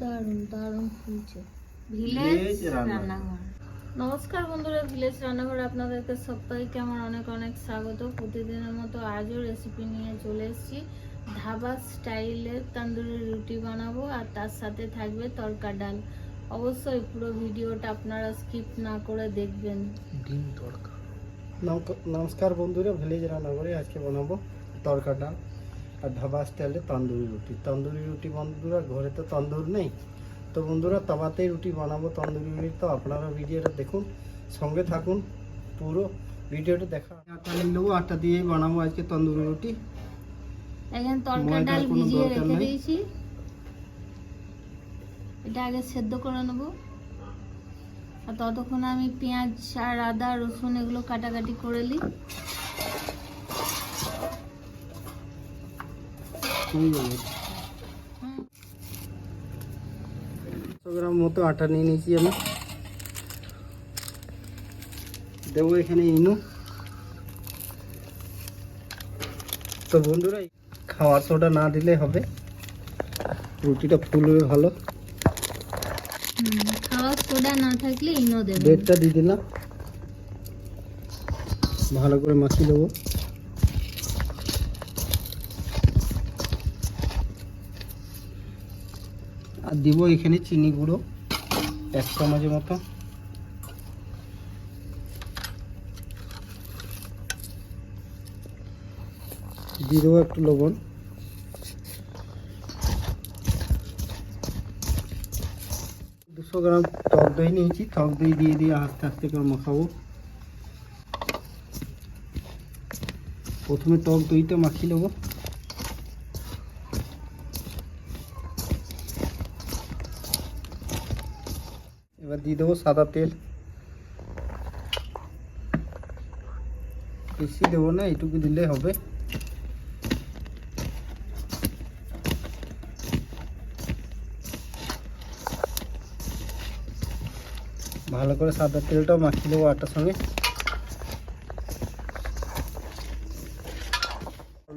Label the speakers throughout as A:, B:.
A: দারুণ দারুণ ফুলছে। ভিলেজ রান্নাঘর। নমস্কার বন্ধুরা, ভিলেজ রান্নাঘরে আপনাদেরকে সবাইকে আমার অনেক অনেক স্বাগত। প্রতিদিনের মতো আজও রেসিপি নিয়ে চলে এসেছি। ধাবা স্টাইলের তন্দুরি রুটি বানাবো, আর তার সাথে থাকবে তড়কা ডাল। অবশ্যই পুরো ভিডিওটা আপনারা স্কিপ না করে দেখবেন।
B: ডিম তড়কা। নমস্কার বন্ধুরা, ভিলেজ রান্নাঘরে আজকে বানাবো তড়কা ডাল আর ধাবা স্টাইলে তন্দুরি রুটি। তন্দুরি রুটি বন্ধুরা, ঘরে তো তন্দুর নেই, তো বন্ধুরা তাওয়াতেই রুটি বানাবো তন্দুরি রুটি। তো আপনারা ভিডিওটা দেখুন, সঙ্গে থাকুন, পুরো ভিডিওটা দেখা। আটা নিয়ে নেবো, আটা দিয়েই বানাবো আজকে তন্দুরি রুটি।
A: এখানে তড়কা ডাল ভিজিয়ে রেখে দিয়েছি, এটা আগে সেদ্ধ করে নেবো। আর ততক্ষণ আমি পেঁয়াজ আর আদা রসুন এগুলো কাটাকাটি করে নিই।
B: 100 গ্রাম মতো আটা নিয়ে নিয়েছি আমি। দেবো এখানে ইনো। তো বন্ধুরা, খাওয়ার সোডা না দিলে হবে, রুটিটা ফুলবে ভালো।
A: খাওয়ার সোডা না থাকলে ইনো দেব।
B: ব্রেডটা দিয়ে দিলাম, ভালো করে মাখিয়ে দেবো। আর দিব এখানে চিনি গুঁড়ো 1 চামচের মতো। দিয়ে দেবো একটু লবণ। দুশো গ্রাম টক দই নিয়েছি, টক দই দিয়ে দিয়ে আস্তে আস্তে করে মাখাবো। প্রথমে টক দইটা মাখিয়ে নেবো। এবার দিয়ে দেবো সাদা তেল, বেশি দেবো না, এইটুকু দিলে হবে। ভালো করে সাদা তেলটাও মাখিয়ে দেবো আটার সঙ্গে।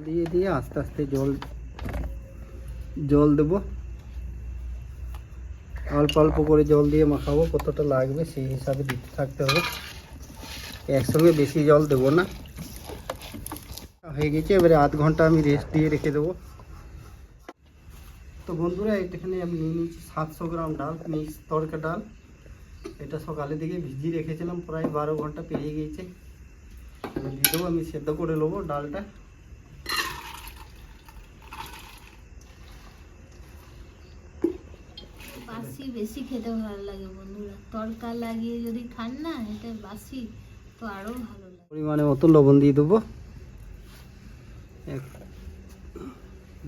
B: দিয়ে দিয়ে আস্তে আস্তে জল দেবো। অল্প অল্প করে জল দিয়ে মাখাবো, কতটা লাগবে সেই হিসাবে দিতে থাকতে হবে, একসঙ্গে বেশি জল দেবো না। হয়ে গেছে, এবারে আধ ঘন্টা আমি রেস্ট দিয়ে রেখে দেবো। তো বন্ধুরা, এখানে আমি নিয়ে নিয়েছি 700 গ্রাম ডাল, মিক্স তড়কা ডাল। এটা সকালে থেকে ভিজিয়ে রেখেছিলাম, প্রায় 12 ঘন্টা পেরিয়ে গিয়েছে। এবার দিয়ে দেবো, আমি সেদ্ধ করে নেবো ডালটা।
A: বাসি বেশি খেতে ভালো লাগে বন্ধুরা, তড়কা লাগিয়ে যদি খান না, এটা বাসি তো আরো ভালো লাগে।
B: পরিমাণে মতো লবণ দিয়ে দেবো, 1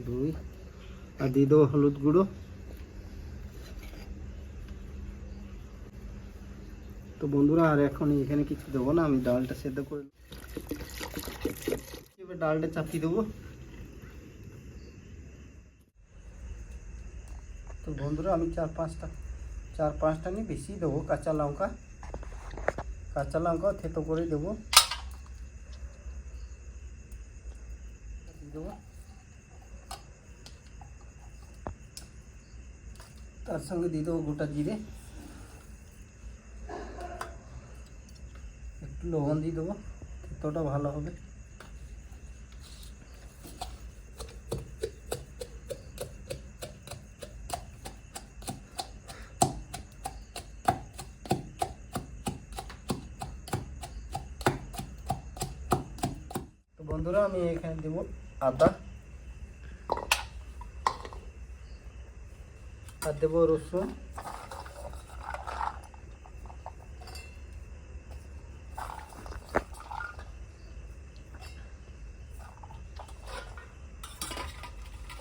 B: 2, আর দিয়ে দেবো হলুদ গুঁড়ো। তো বন্ধুরা, আর এখন এখানে কিছু দেবো না, আমি ডালটা সেদ্ধ করে এবার ডালটা চাপিয়ে দেবো। তো বন্ধুরা, আমি 4-5টা নিয়ে বেশি দেবো কাঁচা লঙ্কা থেতো করে দেবো। তার সঙ্গে দিয়ে দেবো গোটা জিরে, একটু লবণ দিয়ে দেবো, থেতোটা ভালো হবে। তো বন্ধুরা, আমি এখানে দেবো আদা, আর দেবো রসুন,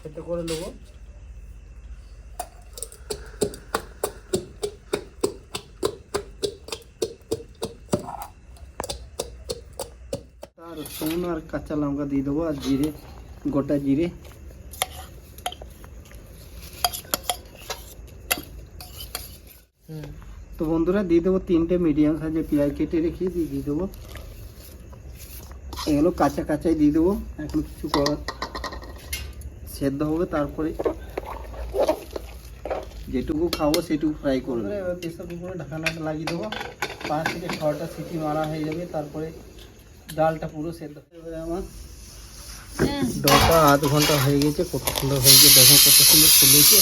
B: সেটা করে নেবো। রসুন আর কাঁচা লঙ্কা দিয়ে দেবো, আর জিরে, গোটা জিরে। তো বন্ধুরা, দিয়ে দেবো 3টে মিডিয়াম সাইজের পেঁয়াজ কেটে রেখে দিয়ে দেবো। এগুলো কাঁচা কাঁচাই দিয়ে দেবো, এখন কিছু করার সেদ্ধ হবে, তারপরে যেটুকু খাবো সেটুকু ফ্রাই করবো। এবার প্রেসার কুকারে ঢাকনাটা লাগিয়ে দেবো, 5 থেকে 6টা সিটি মারা হয়ে যাবে, তারপরে ডালটা পুরো সেদ্ধ হয়ে যাবে। আমার ডোটা আধ ঘন্টা হয়ে গেছে, কত সুন্দর হয়েছে দেখো, কত সুন্দর ফুলেছে।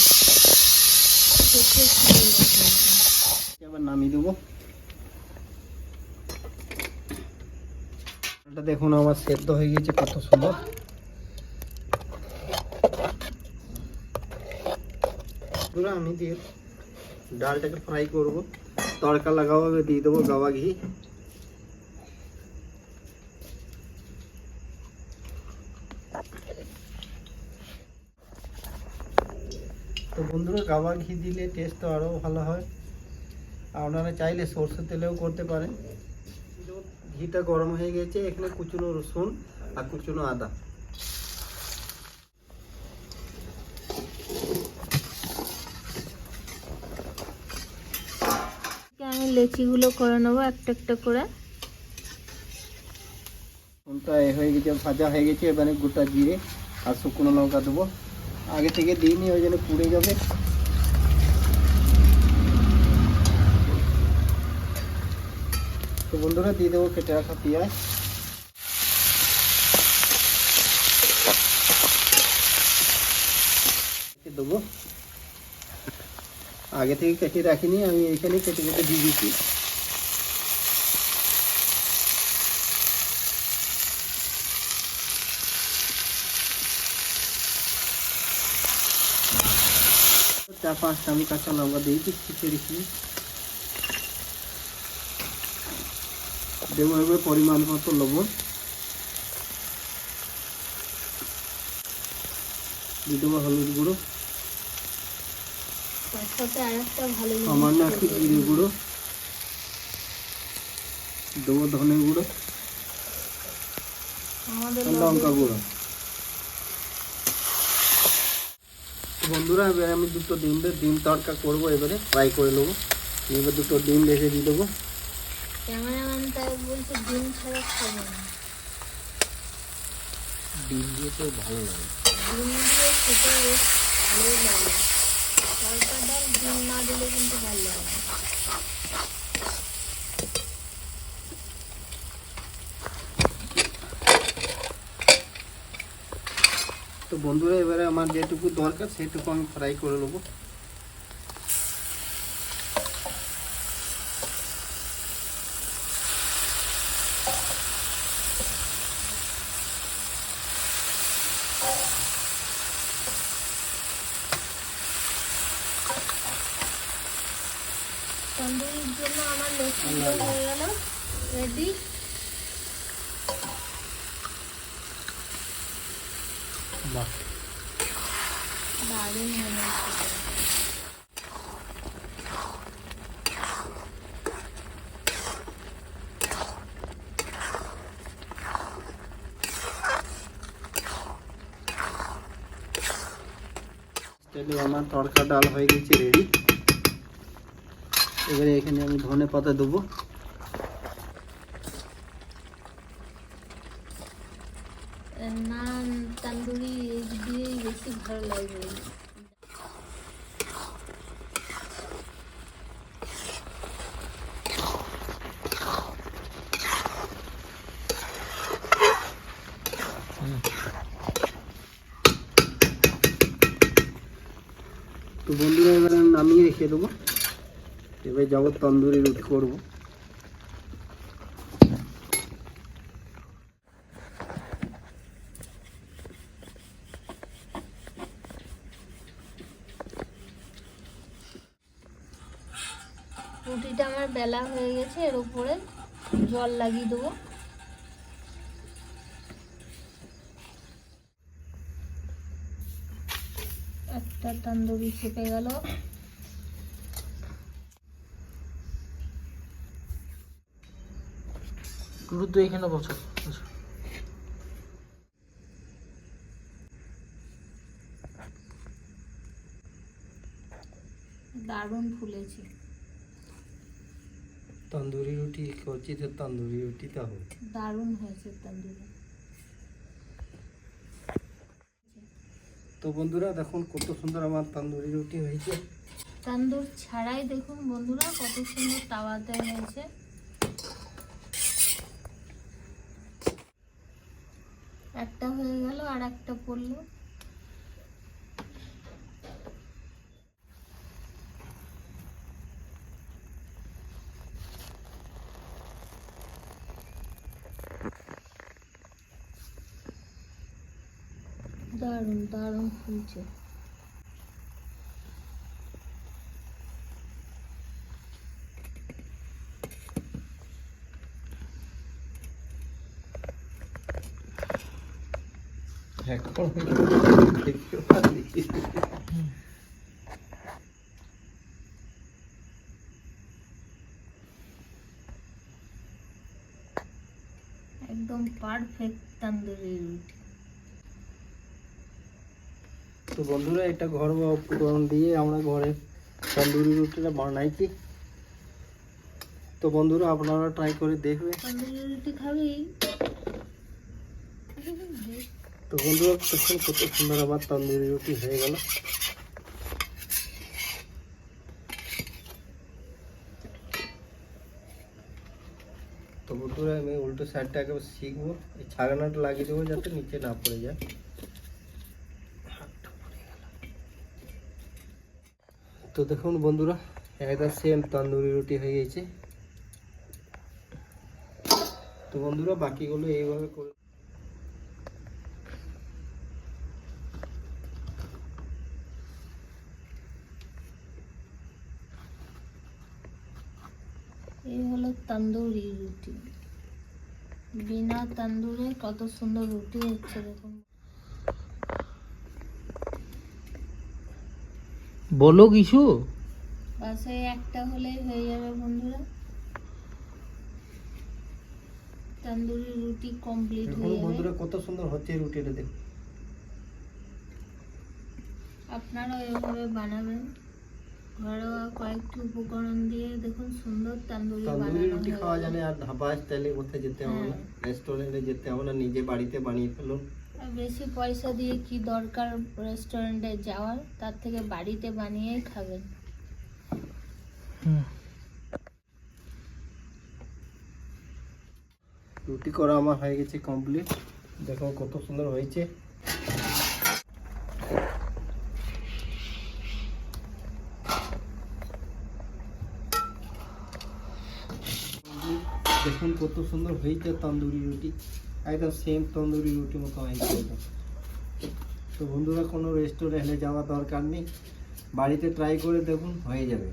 B: এবার নামিয়ে দেবো। ডালটা দেখুন আমার সেদ্ধ হয়ে গেছে কত সুন্দর। আমি দিয়ে ডালটাকে ফ্রাই করব, তড়কা লাগাবো, দিয়ে দেবো গাওয়া ঘি। তো বন্ধুরা গাওয়া ঘি দিলে টেস্ট তো আরও ভালো হয়, আপনারা চাইলে সরষের তেলেও করতে পারেন। ঘিটা গরম হয়ে গেছে, এখানে কুচনো রসুন আর কুচনো আদা।
A: আমি লেচিগুলো করে নেবো একটা একটা করে।
B: রসুনটা হয়ে গেছে, ভাজা হয়ে গেছে। এবারে গোটা জিরে আর শুকনো লঙ্কা দেবো, আগে থেকে দিইনি ওই জন্য পুড়ে যাবে। তো বন্ধুরা দিয়ে দেবো কেটে রাখা পেঁয়াজ, দেবো। আগে থেকে কেটে রাখিনি আমি, এখানে কেটে কেটে দিয়ে দিচ্ছি। চার পাঁচটা আমি কাঁচা লঙ্কা দিয়ে দিচ্ছি, রেখে দেবো। এবার পরিমাণ মতো লবণ দিয়ে দেবো, হলুদ গুঁড়ো, সামান্য একটু জিরে গুঁড়ো দেবো, ধনে গুঁড়ো, লঙ্কা গুঁড়ো। বন্ধুরা এবারে আমি দুটো ডিম তড়কা করবো, এবারে ফ্রাই করে নেবো। এবার দুটো ডিম রেখে দিয়ে দেবো।
A: ক্যামেরাম্যান তাই বলছে ডিম ছাড়া খাবো না।
B: ডিম দিয়ে তো ভালো লাগে,
A: ডিম দিয়ে খেতে বেশ ভালোই লাগে। তরকা ডাল ডিম না দিলে কিন্তু ভালো লাগে না।
B: তো বন্ধুরা এবারে আমার যেটুকু দরকার সেটুকু আমি ফ্রাই করে নেবো।
A: তন্দুরির জন্য আমার লস্যিগুলো হয়ে গেল রেডি।
B: বাহ,
A: দারুণ মনে হচ্ছে।
B: আমার তড়কা ডাল হয়ে গেছে রেডি। এবারে এখানে আমি ধনে পাতা দেবো।
A: নান তন্দুরি দিয়েই বেশি ভালো লাগবে।
B: তো বন্ধুরা এবারে আমি নামিয়ে রেখে দেবো। এবার যাবো তন্দুরি রুটি করবো।
A: রুটিটা আমার বেলা হয়ে গেছে, এর উপরে জল লাগিয়ে দেবো। একটা তন্দুরি চেপে গেল।
B: তো এখানে বসো,
A: দারুণ ফুলেছে।
B: তন্দুরি রুটি করছি তো তন্দুরি রুটিটা হবে,
A: দারুণ হয়েছে তন্দুরি।
B: তো বন্ধুরা দেখুন কত সুন্দর আমার তন্দুরি রুটি হয়েছে।
A: তন্দুর ছাড়াই দেখুন বন্ধুরা কত সুন্দর তাওয়াতে হয়েছে। একটা হয়ে গেল আর একটা পড়লো। দারুণ দারুণ ফুলছে। একদম পারফেক্ট তন্দুরি রুটি।
B: তো বন্ধুরা এটা ঘরোয়া উপকরণ দিয়ে আমরা ঘরে তন্দুরি রুটিটা বানাইছি। তো বন্ধুরা আপনারা ট্রাই করে দেখবে।
A: তন্দুরি রুটি খাবি?
B: তো বন্ধুরা দেখুন কত সুন্দর আবার তন্দুরি রুটি হয়ে গেল। তো বন্ধুরা আমি উল্টো সাইডটা একেবারে শিখবো, এই ছাগনাটা লাগিয়ে দেবো যাতে নিচে না পড়ে যায়। তো দেখুন বন্ধুরা একদম সেম তন্দুরি রুটি হয়ে গেছে। তো বন্ধুরা বাকিগুলো এইভাবে করে
A: এই হলো তন্দুরি রুটি। বিনা তন্দুরে কত সুন্দর রুটি হচ্ছে দেখুন।
B: বলো কিছু।
A: বাসে একটা হলেই হয়ে যাবে বন্ধুরা, তন্দুরি রুটি কমপ্লিট
B: দেখুন
A: হয়ে যাবে।
B: বন্ধুরা কত সুন্দর হচ্ছে রুটিটা, দেখুন।
A: আপনারাও এভাবে বানাবেন ঘরোয়া কয়েকটি উপকরণ দিয়ে। দেখুন সুন্দর তন্দুরি
B: তন্দুরি
A: বানানো
B: রুটি
A: হয়ে
B: খাওয়া
A: গেল।
B: জানে আর ধাবা স্টাইলে কোথায় যেতে হবে না, রেস্টুরেন্টে যেতে হবে না, নিজে বাড়িতে বানিয়ে ফেলুন।
A: আর বেশি পয়সা দিয়ে কি দরকার রেস্টুরেন্টে যাওয়ার, তার থেকে বাড়িতে বানিয়েই খাবেন।
B: রুটি করা আমার হয়ে গেছে কমপ্লিট। দেখো কত সুন্দর হয়েছে। দেখুন কত সুন্দর হয়েছে তন্দুরি রুটি, একদম সেম তন্দুরি রুটি মতো হয়েছে। তো বন্ধুরা কোনো রেস্টুরেন্টে যাওয়ার দরকার নেই, বাড়িতে ট্রাই করে দেখুন, হয়ে যাবে।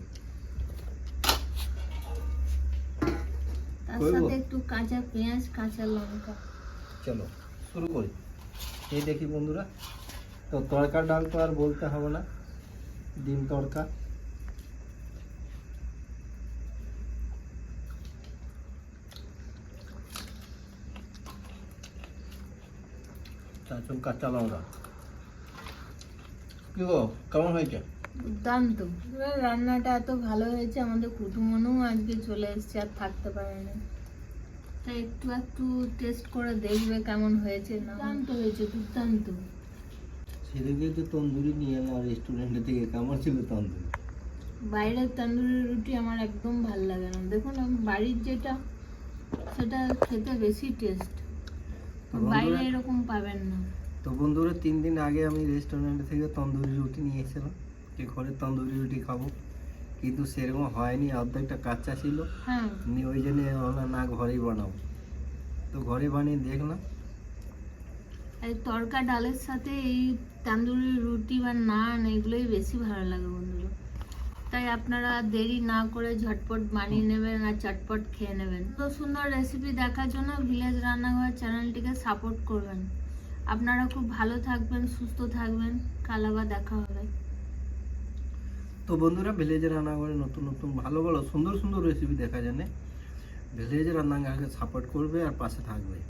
A: তার
B: করবো?
A: সাথে একটু কাঁচা পেঁয়াজ, কাঁচা লঙ্কা।
B: চলো শুরু করি। এই দেখি বন্ধুরা, তো তড়কা ডাল তো আর বলতে হবে না, ডিম তড়কা। চারজন কাঁচা লঙ্কা। কি গো, কেমন হয়েছে?
A: দুর্দান্ত। রান্নাটা এত ভালো হয়েছে, আমাদের কুটুমনও আজকে চলে এসেছে, আর থাকতে পারেনি। তাই একটু একটু টেস্ট করে দেখবে কেমন হয়েছে। না দুর্দান্ত হয়েছে, দুর্দান্ত।
B: সেদিকে তো তন্দুরি নিয়ে এলাম রেস্টুরেন্ট থেকে, কেমন ছিল তন্দুরি?
A: বাইরের তন্দুরি রুটি আমার একদম ভাল লাগে না। দেখুন বাড়ির যেটা, সেটা খেতে বেশি টেস্ট, বাইরে এরকম পাবেন না।
B: তো বন্ধুরা 3 দিন আগে আমি রেস্টুরেন্ট থেকে তন্দুরি রুটি নিয়ে এসেছিলাম, যে ঘরে তন্দুরি রুটি খাবো, কিন্তু সেরকম হয়নি, অর্ধেকটা কাঁচা ছিল।
A: হ্যাঁ,
B: ওই জন্য না ঘরেই বানাবো। তো ঘরে বানিয়ে দেখলাম।
A: এই তড়কা ডালের সাথে এই তন্দুরি রুটি বা নান এগুলোই বেশি ভালো লাগে বন্ধুরা। তাই আপনারা দেরি না করে ঝটপট বানিয়ে নেবেন আর চটপট খেয়ে নেবেন। তো সুন্দর রেসিপি দেখার জন্য ভিলেজ রান্নাঘর চ্যানেলটিকে সাপোর্ট করবেন। আপনারা খুব ভালো থাকবেন, সুস্থ থাকবেন। কাল আবার দেখা হবে।
B: তো বন্ধুরা ভিলেজের রান্নাঘরে নতুন নতুন ভালো ভালো সুন্দর সুন্দর রেসিপি দেখা জানে, ভিলেজের রান্নাঘরকে সাপোর্ট করবে আর পাশে থাকবে।